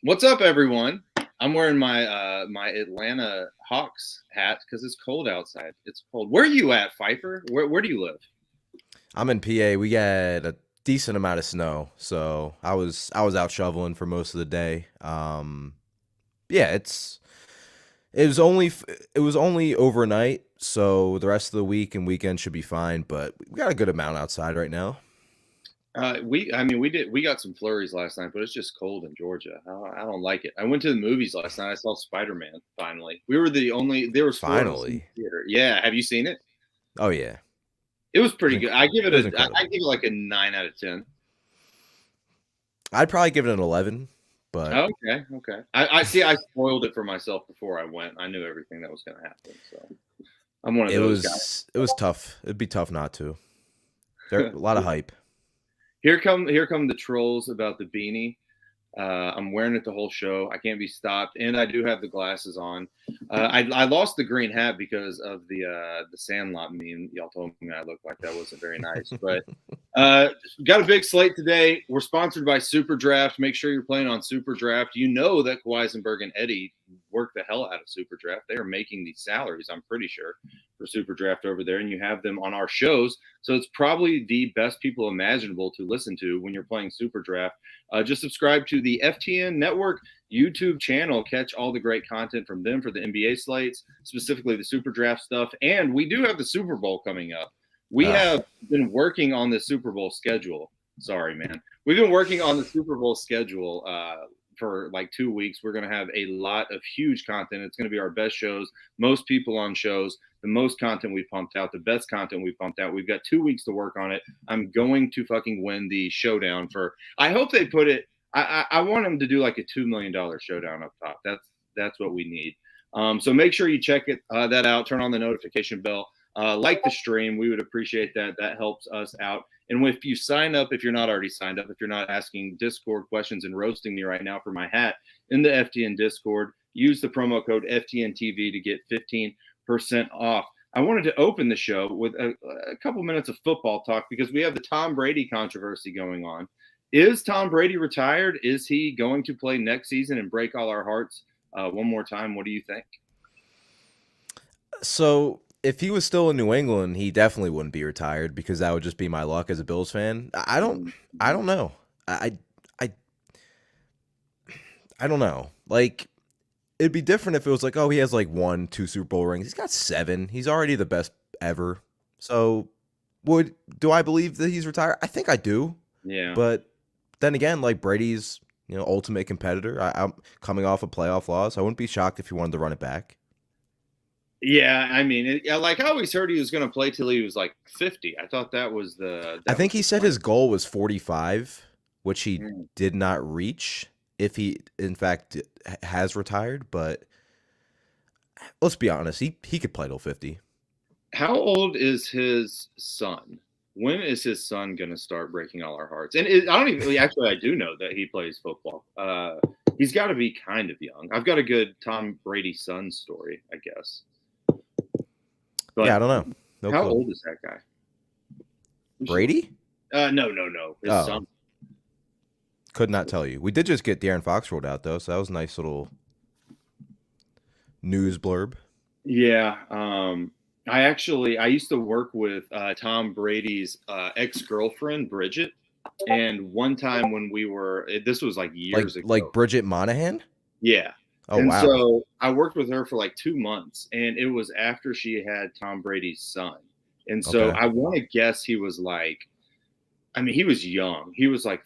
What's up, everyone? I'm wearing my Atlanta Hawks hat because it's cold outside. It's cold. Where are you at, Pfeifer? Where do you live? I'm in PA. We got a decent amount of snow, so I was out shoveling for most of the day. Yeah, it was only overnight, so the rest of the week and weekend should be fine. But we got a good amount outside right now. We got some flurries last night, but it's just cold in Georgia. I don't like it. I went to the movies last night. I saw Spider-Man. Finally, we were the only. There was four of us in Finally, the theater. Yeah, have you seen it? oh yeah, It was it was, pretty good. I give it it was I incredible. give it like a 9 out of 10. I'd probably give it an 11, but Okay. I see. I spoiled it for myself before I went. I knew everything that was going to happen. So I'm one of it those guys. was it was tough. It'd be tough not to. There a lot of hype. Here come the trolls about the beanie. I'm wearing it the whole show. I can't be stopped, and I do have the glasses on. I lost the green hat because of the Sandlot meme. Y'all told me I looked like that wasn't very nice, but got a big slate today. We're sponsored by Superdraft. Make sure you're playing on Superdraft. You know that Weisenberg and Eddie work the hell out of Superdraft. They are making these salaries, I'm pretty sure, for Superdraft over there, and you have them on our shows. So it's probably the best people imaginable to listen to when you're playing Superdraft. Just subscribe to the FTN Network YouTube channel. Catch all the great content from them for the NBA slates, specifically the Super Draft stuff. And we do have the Super Bowl coming up. We Ugh. have been working on the Super Bowl schedule. Sorry, man. We've been working on the Super Bowl schedule for like 2 weeks. We're going to have a lot of huge content. It's going to be our best shows, most people on shows, the most content we've pumped out, the best content we've pumped out. We've got 2 weeks to work on it. I'm going to fucking win the showdown for. I hope they put it. I want them to do like a $2 million showdown up top. That's what we need. So make sure you check that out. Turn on the notification bell. Like the stream. We would appreciate that. That helps us out. And if you sign up, if you're not already signed up, if you're not asking Discord questions and roasting me right now for my hat in the FTN Discord, use the promo code FTNTV to get 15% off. I wanted to open the show with a couple minutes of football talk because we have the Tom Brady controversy going on. Is Tom Brady retired? Is he going to play next season and break all our hearts one more time? What do you think? So if he was still in New England, he definitely wouldn't be retired because that would just be my luck as a Bills fan. I don't know. I I don't know. Like it'd be different if it was like, oh, he has like 1, 2 Super Bowl rings. He's got 7. He's already the best ever. So do I believe that he's retired? I think I do. Yeah. But then again, like Brady's, ultimate competitor. I'm coming off a playoff loss. I wouldn't be shocked if he wanted to run it back. Yeah, I mean, like I always heard he was going to play till he was like 50. I thought that was the I that think was he the said plan. his goal was 45, which he Mm. did not reach if he in fact has retired, but let's be honest, he could play till 50. How old is his son? When is his son going to start breaking all our hearts? And I don't even actually. I do know that he plays football. He's got to be kind of young. I've got a good Tom Brady son story, I guess. Yeah, I But don't know. No how clue. old is that guy? Brady? No. His Oh, son. could not tell you. We did just get De'Aaron Fox rolled out though, so that was a nice little news blurb. Yeah. I used to work with Tom Brady's ex-girlfriend, Bridget. And one time when this was like Like years like ago. Bridget Monahan? Yeah. Oh And wow. so I worked with her for like 2 months, and it was after she had Tom Brady's son. And so Okay. I want to guess he was like, I mean, he was young. He was like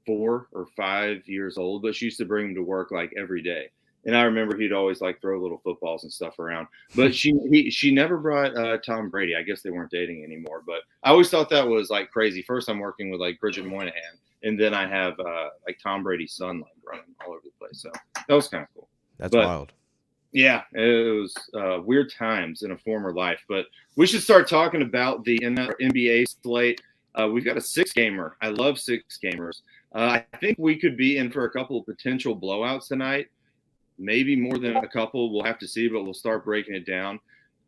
4 or 5 years old, but she used to bring him to work like every day. And I remember he'd always like throw little footballs and stuff around. But she never brought Tom Brady. I guess they weren't dating anymore. But I always thought that was like crazy. First, I'm working with like Bridget Moynihan, and then I have like Tom Brady's son like running all over the place. So that was kind of cool. That's But wild. yeah, it was weird times in a former life. But we should start talking about the NBA slate. We've got a 6-gamer. I love 6-gamers. I think we could be in for a couple of potential blowouts tonight. Maybe more than a couple. We'll have to see, but we'll start breaking it down.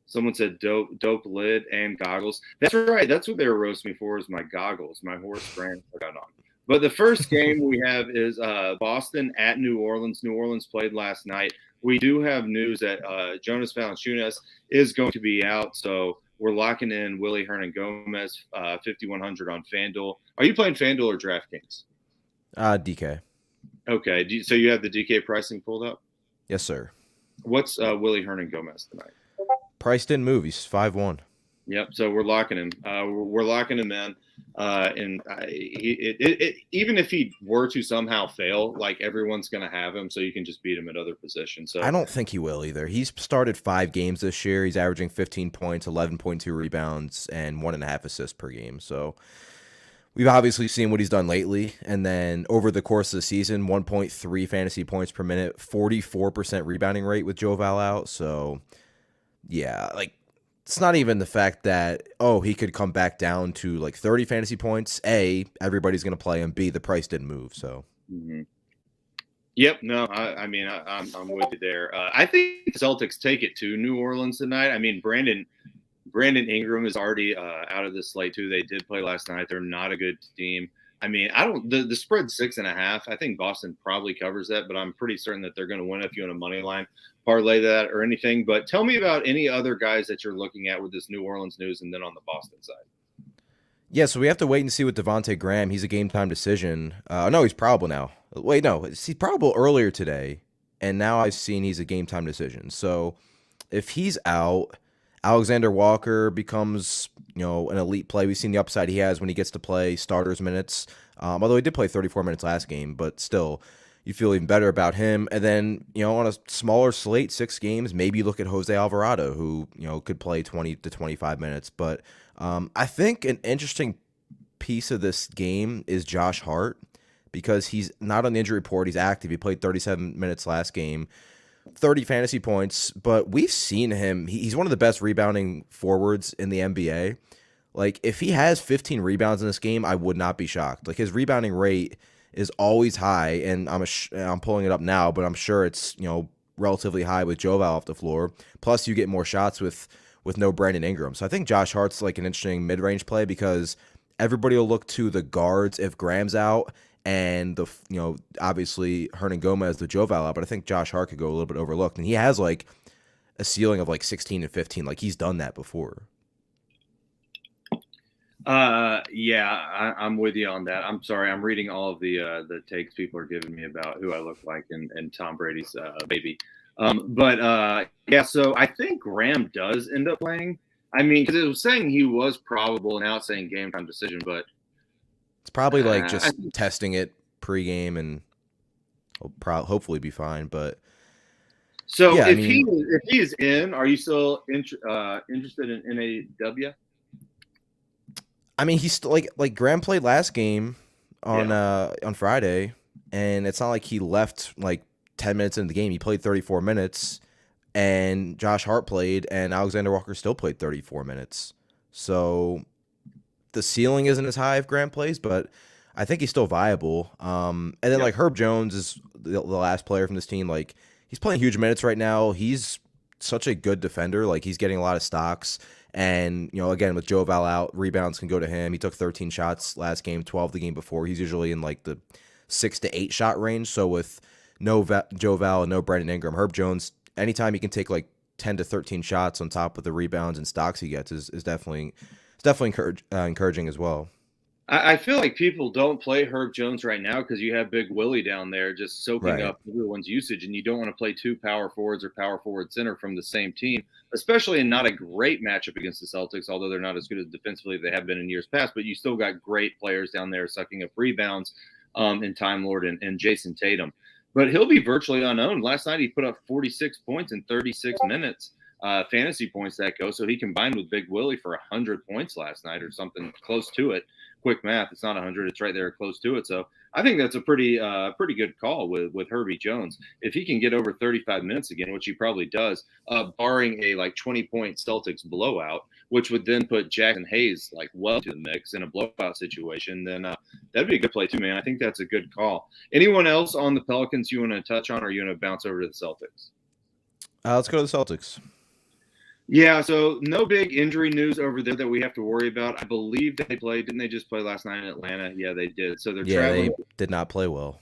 Someone said dope lid and goggles. That's right. That's what they were roasting me for is my goggles, my horse brand I got on. But the first game we have is Boston at New Orleans. New Orleans played last night. We do have news that Jonas Valanciunas is going to be out, so we're locking in Willie Hernan-Gomez, 5,100 on FanDuel. Are you playing FanDuel or DraftKings? DK. Okay, so you have the DK pricing pulled up? Yes, sir. What's Willie Hernan-Gomez tonight? Price didn't move. He's 5-1. Yep. So we're locking him. We're locking him in. Even if he were to somehow fail, like everyone's going to have him, so you can just beat him at other positions. So I don't think he will either. He's started 5 games this year. He's averaging 15 points, 11.2 rebounds, and 1.5 assists per game. So we've obviously seen what he's done lately. And then over the course of the season, 1.3 fantasy points per minute, 44% rebounding rate with Joe Val out. So yeah, like, it's not even the fact that, he could come back down to like 30 fantasy points. A, everybody's going to play him. B, the price didn't move. So, Yep. No, I'm with you there. I think the Celtics take it to New Orleans tonight. I mean, Brandon Ingram is already out of the slate too. They did play last night. They're not a good team. I mean, the spread's 6.5. I think Boston probably covers that, but I'm pretty certain that they're going to win if you want a money line parlay that or anything. But tell me about any other guys that you're looking at with this New Orleans news, and then on the Boston side. Yeah, so we have to wait and see with Devante Graham. He's a game time decision. No, he's probable now. Wait, no, he's probable earlier today, and now I've seen he's a game time decision. So if he's out, Alexander Walker becomes, an elite play. We've seen the upside he has when he gets to play starters minutes. Although he did play 34 minutes last game, but still, you feel even better about him. And then, on a smaller slate, 6 games, maybe look at Jose Alvarado, who, could play 20 to 25 minutes. But I think an interesting piece of this game is Josh Hart, because he's not on the injury report. He's active. He played 37 minutes last game. 30 fantasy points, but we've seen him. He's one of the best rebounding forwards in the NBA. Like, if he has 15 rebounds in this game, I would not be shocked. Like, his rebounding rate is always high, and I'm pulling it up now, but I'm sure it's, relatively high with Joe Val off the floor. Plus, you get more shots with no Brandon Ingram. So I think Josh Hart's like an interesting mid-range play, because everybody will look to the guards if Graham's out, and obviously Hernan-Gomez, the Joe Val out, but I think Josh Hart could go a little bit overlooked, and he has like a ceiling of like 16 and 15. Like, he's done that before. Yeah, I'm with you on that. I'm sorry, I'm reading all of the takes people are giving me about who I look like and Tom Brady's baby. Yeah, so I think Graham does end up playing. I mean, because it was saying he was probable, now it's saying game time decision, but it's probably like just testing it pregame, and he'll hopefully be fine. But so yeah, if he is in, are you still interested in NAW? I mean, he's still like Graham played last game on Friday, and it's not like he left like 10 minutes into the game. He played 34 minutes, and Josh Hart played, and Alexander Walker still played 34 minutes. So the ceiling isn't as high if Graham plays, but I think he's still viable. And then like Herb Jones is the last player from this team. Like, he's playing huge minutes right now. He's such a good defender. Like, he's getting a lot of stocks. And, again, with Joe Val out, rebounds can go to him. He took 13 shots last game, 12 the game before. He's usually in like the 6 to 8 shot range. So with no Joe Val and no Brandon Ingram, Herb Jones, anytime he can take like 10 to 13 shots on top of the rebounds and stocks he gets is definitely encouraging as well. I feel like people don't play Herb Jones right now because you have Big Willie down there just soaking up everyone's usage, and you don't want to play 2 power forwards or power forward center from the same team, especially in not a great matchup against the Celtics, although they're not as good as defensively as they have been in years past, but you still got great players down there sucking up rebounds in Time Lord and Jason Tatum. But he'll be virtually unowned. Last night he put up 46 points in 36 minutes. Fantasy points that go. So he combined with Big Willie for 100 points last night or something close to it. Quick math, it's not 100, it's right there close to it. So I think that's a pretty good call with Herbie Jones. If he can get over 35 minutes again, which he probably does, barring a like 20-point Celtics blowout, which would then put Jackson Hayes like well to the mix in a blowout situation, then that'd be a good play too, man. I think that's a good call. Anyone else on the Pelicans you want to touch on, or you want to bounce over to the Celtics? Let's go to the Celtics. Yeah, so no big injury news over there that we have to worry about. I believe they played. Didn't they just play last night in Atlanta? Yeah, they did. So they're Yeah, traveling. they did not play well.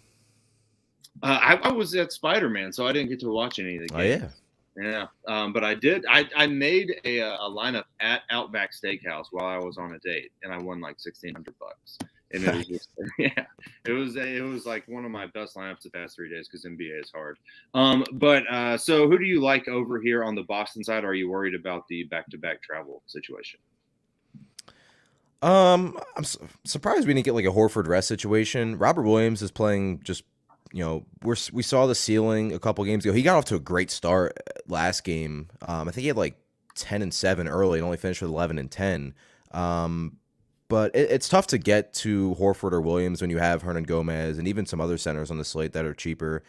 I was at Spider-Man, so I didn't get to watch any of the Oh yeah. games. Yeah, but I did. I made a lineup at Outback Steakhouse while I was on a date, and I won like $1,600. And it was just, yeah, it was like one of my best lineups the past 3 days because NBA is hard. So who do you like over here on the Boston side? Are you worried about the back-to-back travel situation? I'm surprised we didn't get like a Horford rest situation. Robert Williams is playing just, we saw the ceiling a couple games ago. He got off to a great start last game. I think he had like 10-7 early and only finished with 11-10. But it's tough to get to Horford or Williams when you have Hernan Gomez and even some other centers on the slate that are cheaper.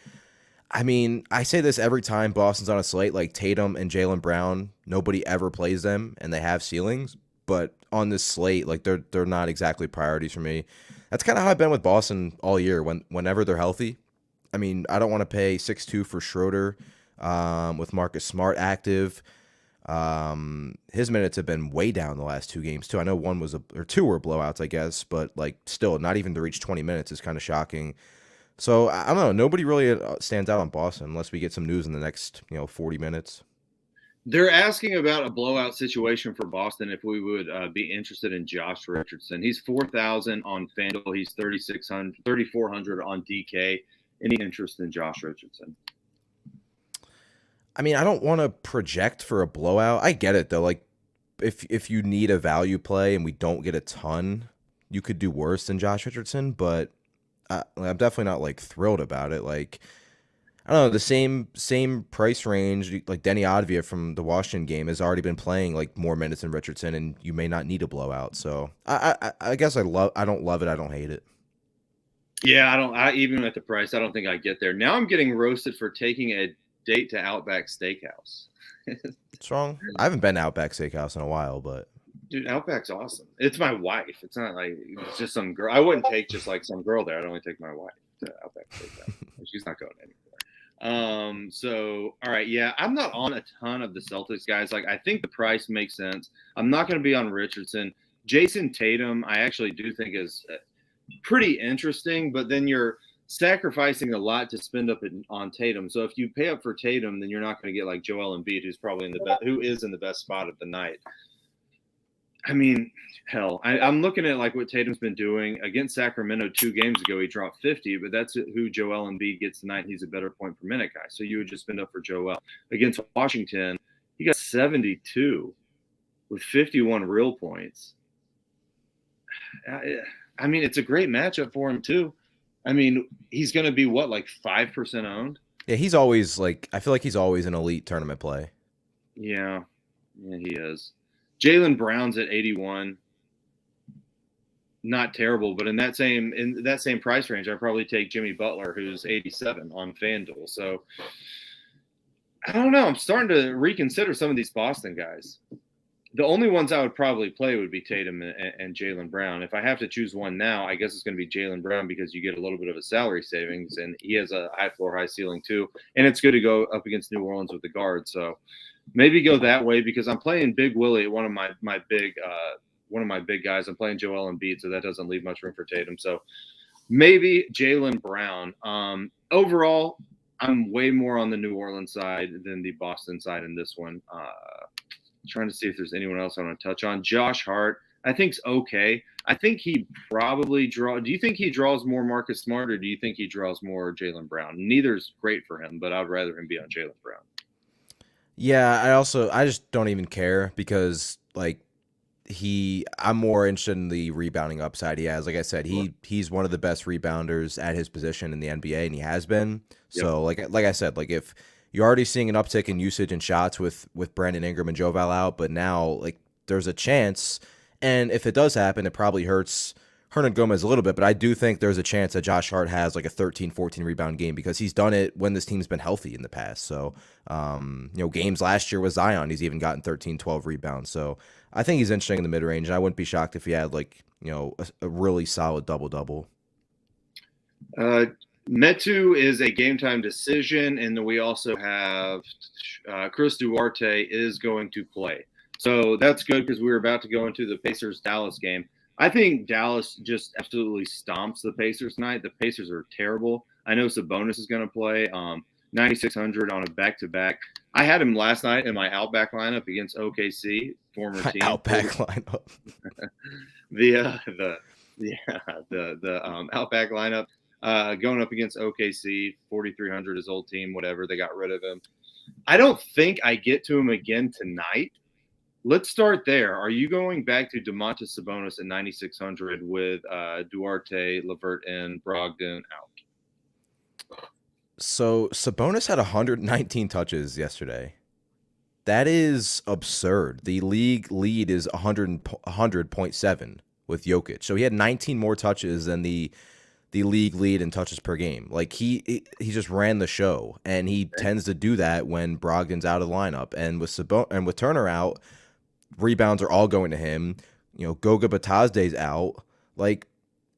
I mean, I say this every time Boston's on a slate, like Tatum and Jaylen Brown, nobody ever plays them and they have ceilings. But on this slate, like they're not exactly priorities for me. That's kind of how I've been with Boston all year. Whenever they're healthy, I mean, I don't want to pay 6-2 for Schroeder, with Marcus Smart active. His minutes have been way down the last two games too. I know one was or two were blowouts, I guess, but like still, not even to reach 20 minutes is kind of shocking. So I don't know. Nobody really stands out on Boston unless we get some news in the next 40 minutes. They're asking about a blowout situation for Boston if we would be interested in Josh Richardson. He's 4,000 on FanDuel. He's 3,400 on DK. Any interest in Josh Richardson? I mean, I don't want to project for a blowout. I get it though. Like if you need a value play and we don't get a ton, you could do worse than Josh Richardson, but I'm definitely not like thrilled about it. Like I don't know, the same price range. Like Denny Advia from the Washington game has already been playing like more minutes than Richardson, and you may not need a blowout. So I guess I don't love it. I don't hate it. Yeah, I don't. Even at the price, I don't think I get there. Now I'm getting roasted for taking a date to Outback Steakhouse. What's wrong? I haven't been to Outback Steakhouse in a while, but Dude, Outback's awesome. It's my wife. It's not like it's just some girl. I wouldn't take just like some girl there. I'd only take my wife to Outback Steakhouse. She's not going anywhere. So all right, yeah, I'm not on a ton of the Celtics guys. Like I think the price makes sense. I'm not going to be on Richardson. Jason Tatum, I actually do think is pretty interesting, but then you're sacrificing a lot to spend up on Tatum. So if you pay up for Tatum, then you're not going to get like Joel Embiid, who is in the best spot of the night. I mean, hell, I'm looking at like what Tatum's been doing against Sacramento 2 games ago. He dropped 50, but that's who Joel Embiid gets tonight. He's a better point per minute guy. So you would just spend up for Joel. Against Washington, he got 72 with 51 real points. I mean, it's a great matchup for him too. I mean, he's going to be what, like 5% owned? yeah, he's always like I feel like he's always an elite tournament play. Yeah, he is. Jaylen Brown's at 81. Not terrible, but in that same price range, I'd probably take Jimmy Butler, who's 87 on FanDuel. So I don't know. I'm starting to reconsider some of these Boston guys. The only ones I would probably play would be Tatum and Jaylen Brown. If I have to choose one now, I guess it's going to be Jaylen Brown because you get a little bit of a salary savings, and he has a high floor, high ceiling too. And it's good to go up against New Orleans with the guard. So maybe go that way because I'm playing Big Willie, one of my big guys. I'm playing Joel Embiid, so that doesn't leave much room for Tatum. So maybe Jaylen Brown. Overall, I'm way more on the New Orleans side than the Boston side in this one. Trying to see if there's anyone else I want to touch on. Josh Hart, I think's okay. I think he probably do you think he draws more Marcus Smart or do you think he draws more Jaylen Brown? Neither's great for him, but I'd rather him be on Jaylen Brown. Yeah, I just don't even care because like I'm more interested in the rebounding upside he has. Like I said, he's one of the best rebounders at his position in the NBA, and he has been. So like I said, like if you're already seeing an uptick in usage and shots with Brandon Ingram and Joval out, but now like there's a chance, and if it does happen, it probably hurts Hernan Gomez a little bit, but I do think there's a chance that Josh Hart has like a 13, 14 rebound game because he's done it when this team's been healthy in the past. So, games last year with Zion, he's even gotten 13, 12 rebounds. So I think he's interesting in the mid-range, and I wouldn't be shocked if he had like, a really solid double-double. Metu is a game time decision, and then we also have Chris Duarte is going to play. So that's good because we were about to go into the Pacers-Dallas game. I think Dallas just absolutely stomps the Pacers tonight. The Pacers are terrible. I know Sabonis is going to play 9,600 on a back-to-back. I had him last night in my Outback lineup against OKC, former team. Outback lineup. the Outback lineup. Going up against OKC, 4,300, his old team, whatever. They got rid of him. I don't think I get to him again tonight. Let's start there. Are you going back to Domantas Sabonis at 9,600 with Duarte, LeVert, and Brogdon out? So Sabonis had 119 touches yesterday. That is absurd. The league lead is 100.7 with Jokic. So he had 19 more touches than the league lead in touches per game. Like he just ran the show, and he tends to do that when Brogdon's out of the lineup. And with Turner out, rebounds are all going to him. Goga Batazde's out. Like,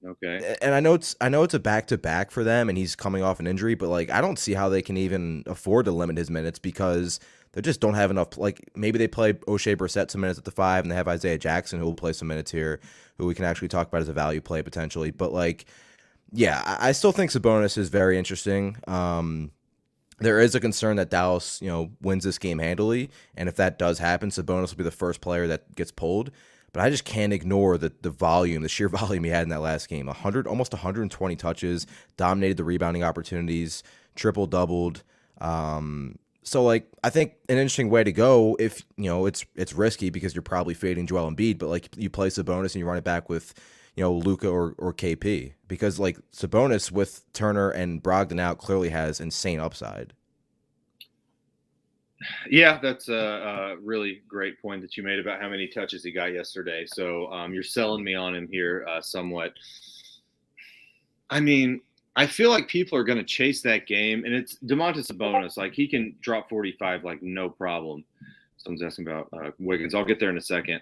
okay. And I know it's a back-to-back for them, and he's coming off an injury, but like I don't see how they can even afford to limit his minutes because they just don't have enough. Like maybe they play O'Shea Brissett some minutes at the 5, and they have Isaiah Jackson who will play some minutes here, who we can actually talk about as a value play potentially. But like, yeah, I still think Sabonis is very interesting. There is a concern that Dallas, wins this game handily, and if that does happen, Sabonis will be the first player that gets pulled. But I just can't ignore the volume, the sheer volume he had in that last game. Almost 120 touches, dominated the rebounding opportunities, triple-doubled. So, like, I think an interesting way to go if, it's risky because you're probably fading Joel Embiid, but, like, you play Sabonis and you run it back with, Luka or KP. Because, like, Sabonis with Turner and Brogdon out clearly has insane upside. Yeah, that's a really great point that you made about how many touches he got yesterday. So you're selling me on him here somewhat. I mean, I feel like people are going to chase that game, and it's Domantas Sabonis. Like, he can drop 45 like no problem. Someone's asking about Wiggins. I'll get there in a second.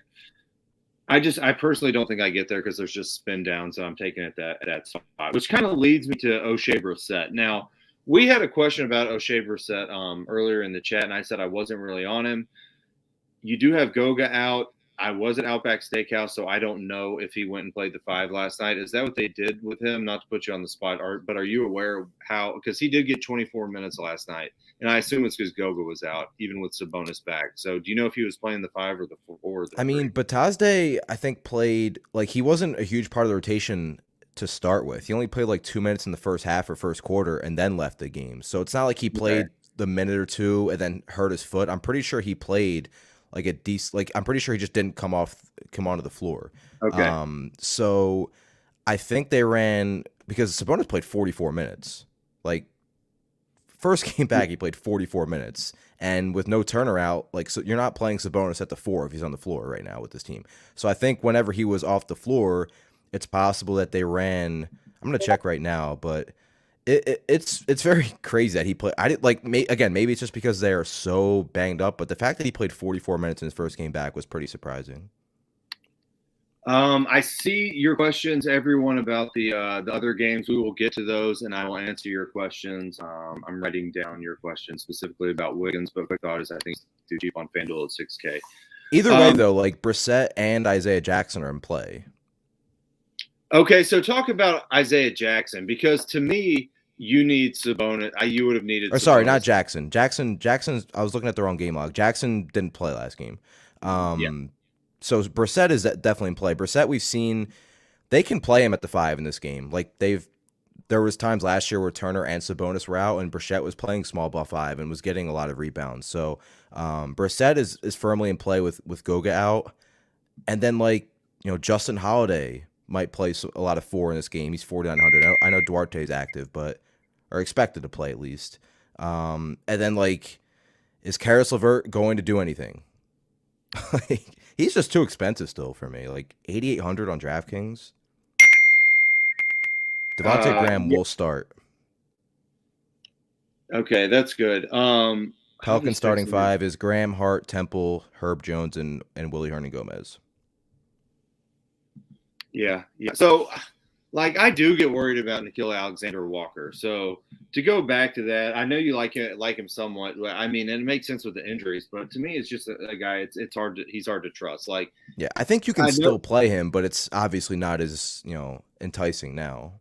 I personally don't think I get there because there's just spin down, so I'm taking it at that spot, which kind of leads me to O'Shea Brissett. Now, we had a question about O'Shea Brissett earlier in the chat, and I said I wasn't really on him. You do have Goga out. I was at Outback Steakhouse, so I don't know if he went and played the 5 last night. Is that what they did with him? Not to put you on the spot, but are you aware of how – because he did get 24 minutes last night, and I assume it's because Goga was out, even with Sabonis back. So do you know if he was playing the 5 or the 4 or the 3? I mean, Batazde, I think, played – like, he wasn't a huge part of the rotation – to start with. He only played like 2 minutes in the first half or first quarter and then left the game. So it's not like he played the minute or two and then hurt his foot. I'm pretty sure he played like a decent, like I'm pretty sure he just didn't come onto the floor. Okay. So I think they ran because Sabonis played 44 minutes. Like first game back, he played 44 minutes. And with no Turner out, like, so you're not playing Sabonis at the 4 if he's on the floor right now with this team. So I think whenever he was off the floor, it's possible that they ran. I'm gonna check right now, but it's very crazy that he played. I did like again. Maybe it's just because they are so banged up, but the fact that he played 44 minutes in his first game back was pretty surprising. I see your questions, everyone, about the other games. We will get to those, and I will answer your questions. I'm writing down your questions specifically about Wiggins, but quick thought is I think it's too cheap on FanDuel at 6K. Either way, though, like Brissett and Isaiah Jackson are in play. Okay, so talk about Isaiah Jackson, because to me, you need Sabonis. You would have needed. Or sorry, not Jackson. Jackson. I was looking at the wrong game log. Jackson didn't play last game. So Brissett is definitely in play. Brissett, we've seen they can play him at the 5 in this game. Like there was times last year where Turner and Sabonis were out, and Brissett was playing small ball 5 and was getting a lot of rebounds. So Brissett is firmly in play with Goga out, and then Justin Holiday might play a lot of 4 in this game. He's 4,900. I know Duarte's active, or expected to play at least. And then is Karis LeVert going to do anything? He's just too expensive still for me. 8,800 on DraftKings. Devante Graham will start. Okay, that's good. Pelicans starting 5 is Graham, Hart, Temple, Herb Jones, and Willie Hernangomez. Yeah. So Like, I do get worried about Nickeil Alexander-Walker. So to go back to that, I know you like him somewhat. I mean, and it makes sense with the injuries, but to me, it's just a guy. It's hard to he's hard to trust. Like, Yeah, I think you can I know, still play him, but it's obviously not as enticing now.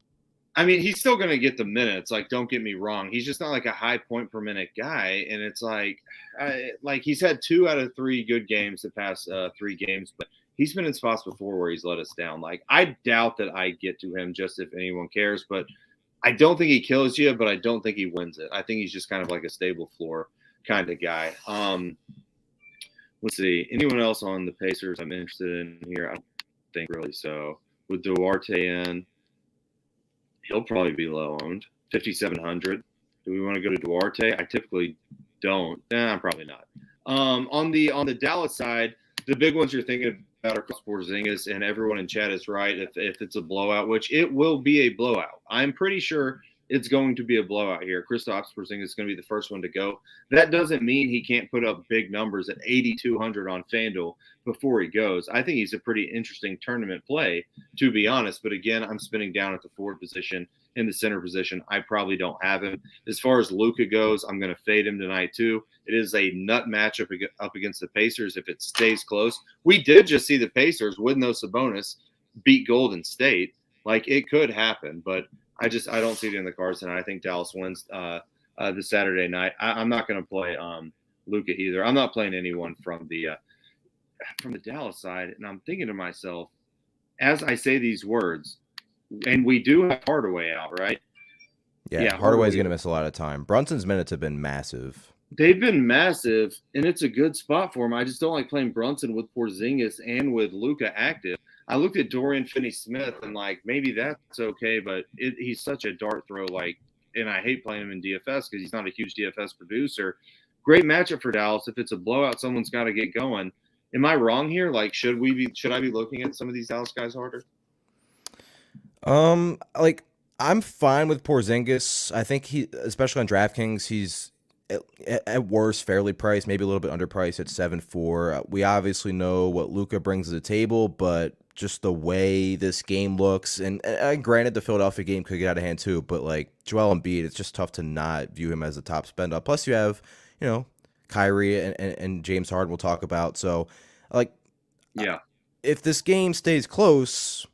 I mean, he's still going to get the minutes. Like, don't get me wrong. He's just not like a high point per minute guy. And it's like he's had 2 out of 3 good games the past 3 games, but he's been in spots before where he's let us down. Like, I doubt that I get to him just if anyone cares, but I don't think he kills you, but I don't think he wins it. I think he's just kind of like a stable floor kind of guy. Let's see. Anyone else on the Pacers I'm interested in here? I don't think really so. With Duarte in, he'll probably be low owned, 5,700. Do we want to go to Duarte? I typically don't. Probably not. On the Dallas side, the big ones you're thinking about are Porzingis, and everyone in chat is right. If it's a blowout, which it will be a blowout, I'm pretty sure it's going to be a blowout here. Kristaps Porzingis is going to be the first one to go. That doesn't mean he can't put up big numbers at 8,200 on FanDuel before he goes. I think he's a pretty interesting tournament play, to be honest. But again, I'm spinning down at the forward position. In the center position, I probably don't have him. As far as Luka goes, I'm going to fade him tonight too. It is a nut matchup up against the Pacers if it stays close. We did just see the Pacers with no Sabonis beat Golden State. Like, it could happen, but I don't see it in the cards tonight. I think Dallas wins this Saturday night. I'm not going to play Luka either. I'm not playing anyone from the Dallas side, and I'm thinking to myself as I say these words. And we do have Hardaway out, right? Yeah, Hardaway's going to miss a lot of time. Brunson's minutes have been massive. They've been massive, and it's a good spot for him. I just don't like playing Brunson with Porzingis and with Luka active. I looked at Dorian Finney-Smith, and, like, maybe that's okay, but he's such a dart throw, like, and I hate playing him in DFS because he's not a huge DFS producer. Great matchup for Dallas. If it's a blowout, someone's got to get going. Am I wrong here? Like, should I be looking at some of these Dallas guys harder? Like, I'm fine with Porzingis. I think especially on DraftKings, he's at worst fairly priced, maybe a little bit underpriced at 7.4. We obviously know what Luka brings to the table, but just the way this game looks, and granted the Philadelphia game could get out of hand too, but like Joel Embiid, it's just tough to not view him as a top spend up. Plus you have, Kyrie and James Harden we'll talk about. So, like, yeah, if this game stays close.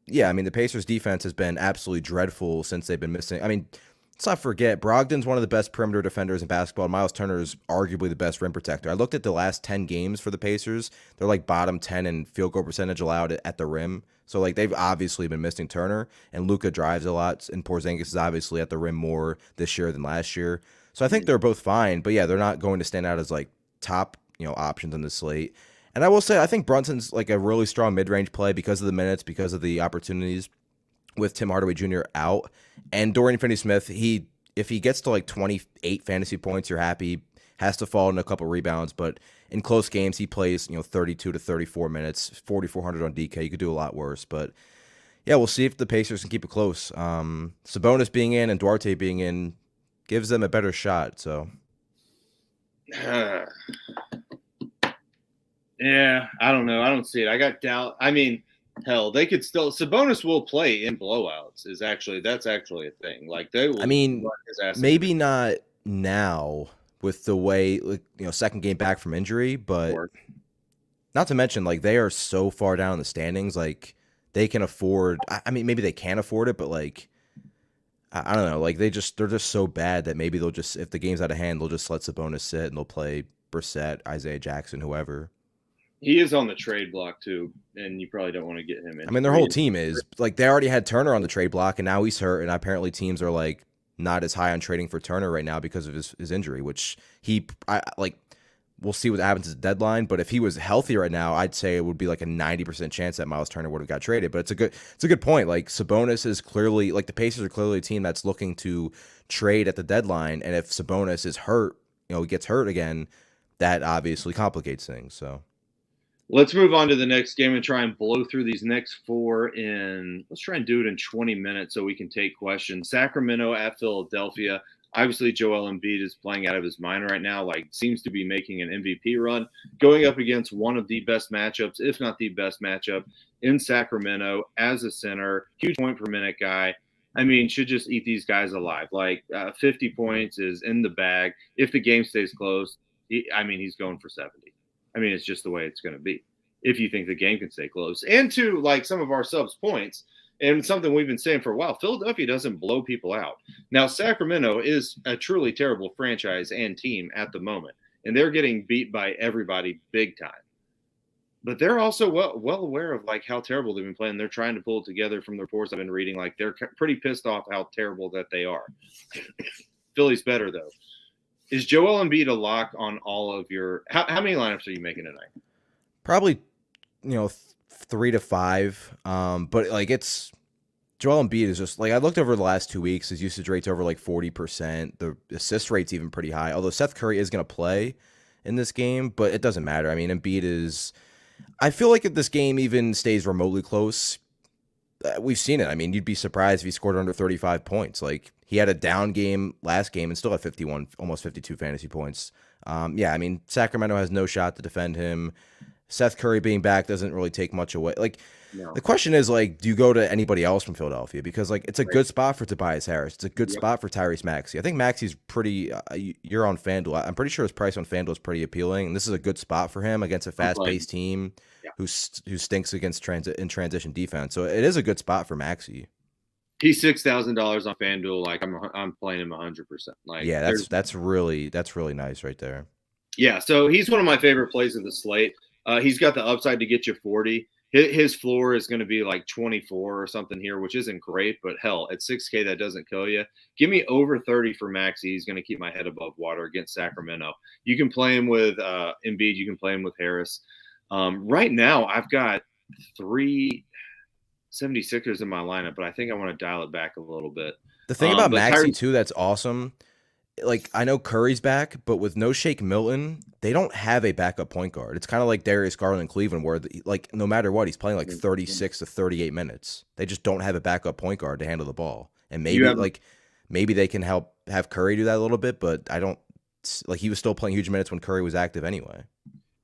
Yeah, I mean, the Pacers' defense has been absolutely dreadful since they've been missing. I mean, let's not forget, Brogdon's one of the best perimeter defenders in basketball, and Miles Turner is arguably the best rim protector. I looked at the last 10 games for the Pacers. They're like bottom 10 in field goal percentage allowed at the rim. So, like, they've obviously been missing Turner, and Luka drives a lot, and Porzingis is obviously at the rim more this year than last year. So I think they're both fine, but yeah, they're not going to stand out as, like, top, options on the slate. And I will say, I think Brunson's like a really strong mid-range play because of the minutes, because of the opportunities with Tim Hardaway Jr. out. And Dorian Finney-Smith, if he gets to like 28 fantasy points, you're happy. Has to fall in a couple rebounds, but in close games, he plays 32 to 34 minutes, 4,400 on DK. You could do a lot worse, but yeah, we'll see if the Pacers can keep it close. Sabonis being in and Duarte being in gives them a better shot. So. Yeah, I don't know. I don't see it. I got doubt. I mean, hell, they could still. Sabonis will play in blowouts. That's actually a thing. Like, they will. I mean, maybe not now with the way, second game back from injury, but not to mention, like, they are so far down in the standings. Like, they can afford. I mean, maybe they can't afford it, but like, I don't know. Like, they're just so bad that maybe they'll just, if the game's out of hand, they'll just let Sabonis sit and they'll play Brissett, Isaiah Jackson, whoever. He is on the trade block too, and you probably don't want to get him in. I mean, their whole team is. Like, they already had Turner on the trade block, and now he's hurt, and apparently teams are, like, not as high on trading for Turner right now because of his injury, which we'll see what happens at the deadline, but if he was healthy right now, I'd say it would be like a 90% chance that Miles Turner would have got traded. But it's a good point. Like, Sabonis is clearly, like, the Pacers are clearly a team that's looking to trade at the deadline, and if Sabonis is hurt, he gets hurt again, that obviously complicates things, so. Let's move on to the next game and try and blow through these next four let's try and do it in 20 minutes so we can take questions. Sacramento at Philadelphia. Obviously, Joel Embiid is playing out of his mind right now, like seems to be making an MVP run, going up against one of the best matchups, if not the best matchup, in Sacramento as a center, huge point per minute guy. I mean, should just eat these guys alive. Like 50 points is in the bag. If the game stays close, he's going for 70. I mean, it's just the way it's going to be if you think the game can stay close. And to like some of our subs points, and something we've been saying for a while, Philadelphia doesn't blow people out. Now, Sacramento is a truly terrible franchise and team at the moment, and they're getting beat by everybody big time. But they're also well aware of like how terrible they've been playing. They're trying to pull it together from the reports I've been reading. Like they're pretty pissed off how terrible that they are. Philly's better though. Is Joel Embiid a lock on all of your? How many lineups are you making tonight? Probably, 3 to 5. But like it's Joel Embiid is just like I looked over the last 2 weeks. His usage rate's over like 40%. The assist rate's even pretty high. Although Seth Curry is going to play in this game, but it doesn't matter. I mean, Embiid is. I feel like if this game even stays remotely close, we've seen it. I mean, you'd be surprised if he scored under 35 points. Like he had a down game last game and still had 51, almost 52 fantasy points. Yeah, I mean, Sacramento has no shot to defend him. Seth Curry being back doesn't really take much away. Like, no. The question is, like, do you go to anybody else from Philadelphia? Because, like, it's a good spot for Tobias Harris. It's a good spot for Tyrese Maxey. I think Maxey's pretty you're on FanDuel. I'm pretty sure his price on FanDuel is pretty appealing. And this is a good spot for him against a fast-paced team who stinks against transition defense. So it is a good spot for Maxey. He's $6,000 on FanDuel. Like, I'm playing him 100%. Like, yeah, that's really nice right there. Yeah, so he's one of my favorite plays of the slate. He's got the upside to get you 40. His floor is going to be like 24 or something here, which isn't great, but hell, at 6K, that doesn't kill you. Give me over 30 for Maxey. He's going to keep my head above water against Sacramento. You can play him with Embiid. You can play him with Harris. Right now, I've got 3 76ers in my lineup, but I think I want to dial it back a little bit. The thing about Maxey, too, that's awesome. Like, I know Curry's back, but with no Shake Milton, they don't have a backup point guard. It's kind of like Darius Garland in Cleveland, where, like, no matter what, he's playing like 36 to 38 minutes. They just don't have a backup point guard to handle the ball. And maybe they can have Curry do that a little bit, but I don't like he was still playing huge minutes when Curry was active anyway.